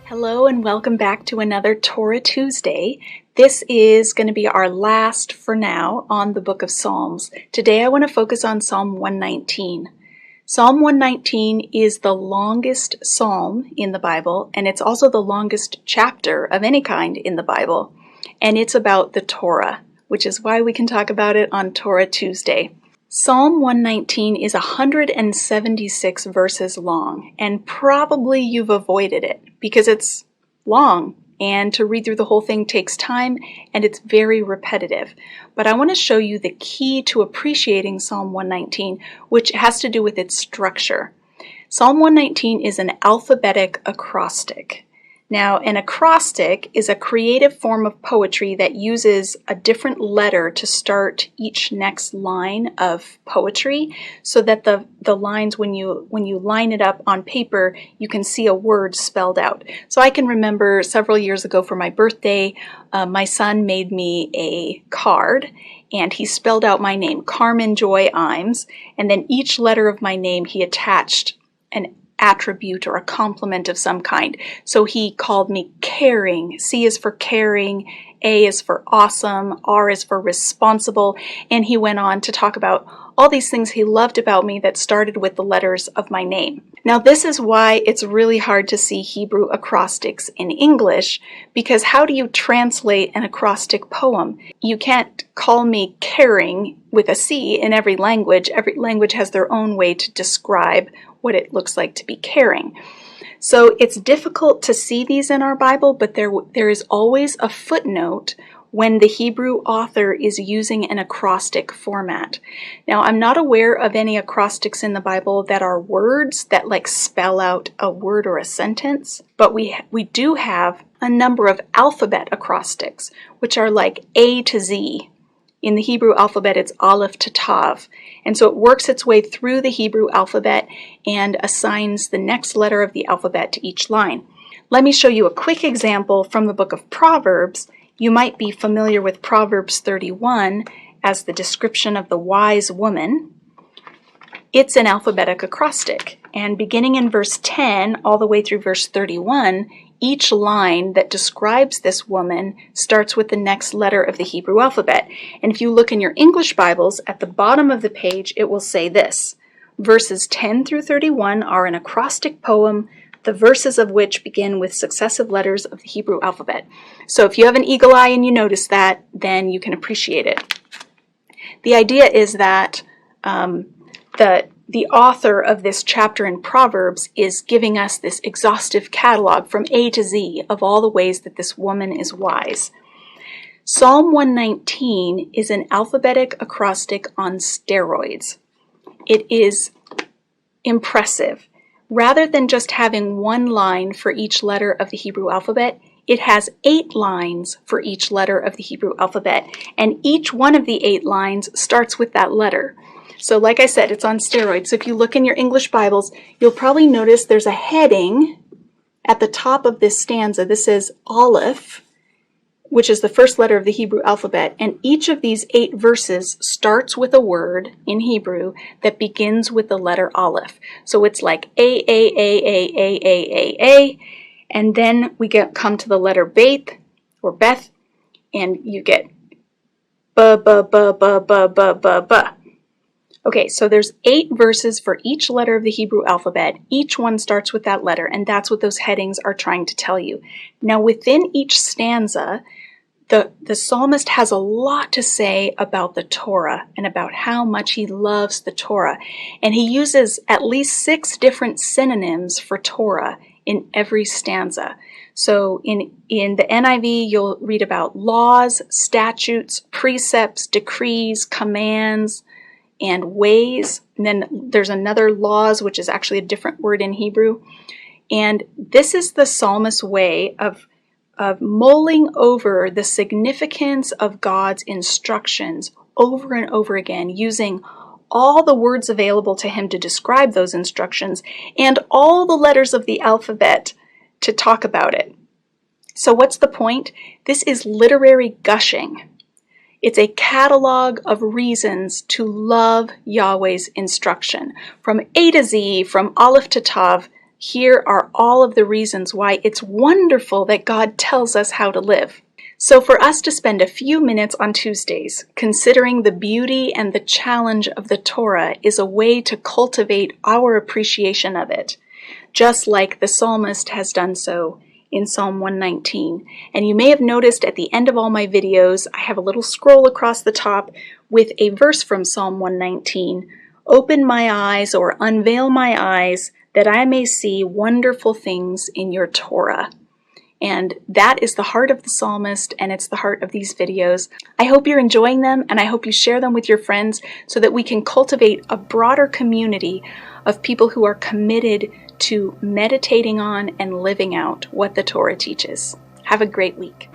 Hello and welcome back to another Torah Tuesday. This is going to be our last for now on the book of Psalms. Today I want to focus on Psalm 119. Psalm 119 is the longest psalm in the Bible, and it's also the longest chapter of any kind in the Bible. And it's about the Torah, which is why we can talk about it on Torah Tuesday. Psalm 119 is 176 verses long, and probably you've avoided it because it's long, and to read through the whole thing takes time, and it's very repetitive. But I want to show you the key to appreciating Psalm 119, which has to do with its structure. Psalm 119 is an alphabetic acrostic. Now, an acrostic is a creative form of poetry that uses a different letter to start each next line of poetry so that the lines, when you line it up on paper, you can see a word spelled out. So I can remember several years ago for my birthday, my son made me a card and he spelled out my name, Carmen Joy Imes, and then each letter of my name he attached an attribute or a compliment of some kind. So he called me caring. C is for caring, A is for awesome, R is for responsible, and he went on to talk about all these things he loved about me that started with the letters of my name. Now this is why it's really hard to see Hebrew acrostics in English, because how do you translate an acrostic poem? You can't call me caring with a C in every language. Every language has their own way to describe what it looks like to be caring. So it's difficult to see these in our Bible, but there is always a footnote when the Hebrew author is using an acrostic format. Now, I'm not aware of any acrostics in the Bible that are words that like spell out a word or a sentence, but we do have a number of alphabet acrostics, which are like A to Z. In the Hebrew alphabet, it's Aleph to Tav. And so it works its way through the Hebrew alphabet and assigns the next letter of the alphabet to each line. Let me show you a quick example from the book of Proverbs. You might be familiar with Proverbs 31 as the description of the wise woman. It's an alphabetic acrostic. And beginning in verse 10 all the way through verse 31, each line that describes this woman starts with the next letter of the Hebrew alphabet. And if you look in your English Bibles, at the bottom of the page, it will say this: verses 10 through 31 are an acrostic poem, the verses of which begin with successive letters of the Hebrew alphabet. So if you have an eagle eye and you notice that, then you can appreciate it. The idea is that the author of this chapter in Proverbs is giving us this exhaustive catalog from A to Z of all the ways that this woman is wise. Psalm 119 is an alphabetic acrostic on steroids. It is impressive. Rather than just having one line for each letter of the Hebrew alphabet, it has 8 lines for each letter of the Hebrew alphabet, and each one of the 8 lines starts with that letter. So like I said, it's on steroids. So if you look in your English Bibles, you'll probably notice there's a heading at the top of this stanza. This is Aleph, which is the first letter of the Hebrew alphabet. And each of these 8 verses starts with a word in Hebrew that begins with the letter Aleph. So it's like A, and then we come to the letter Beth or Beth, and you get B. Okay, so there's 8 verses for each letter of the Hebrew alphabet. Each one starts with that letter, and that's what those headings are trying to tell you. Now, within each stanza, the psalmist has a lot to say about the Torah and about how much he loves the Torah. And he uses at least 6 different synonyms for Torah in every stanza. So in the NIV, you'll read about laws, statutes, precepts, decrees, commands, and ways. And then there's another laws, which is actually a different word in Hebrew. And this is the psalmist's way of mulling over the significance of God's instructions over and over again, using all the words available to him to describe those instructions and all the letters of the alphabet to talk about it. So what's the point? This is literary gushing. It's a catalog of reasons to love Yahweh's instruction. From A to Z, from Aleph to Tav, Here are all of the reasons why it's wonderful that God tells us how to live. So for us to spend a few minutes on Tuesdays considering the beauty and the challenge of the Torah is a way to cultivate our appreciation of it, just like the psalmist has done so in Psalm 119. And you may have noticed at the end of all my videos, I have a little scroll across the top with a verse from Psalm 119. Open my eyes, or unveil my eyes, that I may see wonderful things in your Torah. And that is the heart of the psalmist, and it's the heart of these videos. I hope you're enjoying them, and I hope you share them with your friends so that we can cultivate a broader community of people who are committed to meditating on and living out what the Torah teaches. Have a great week.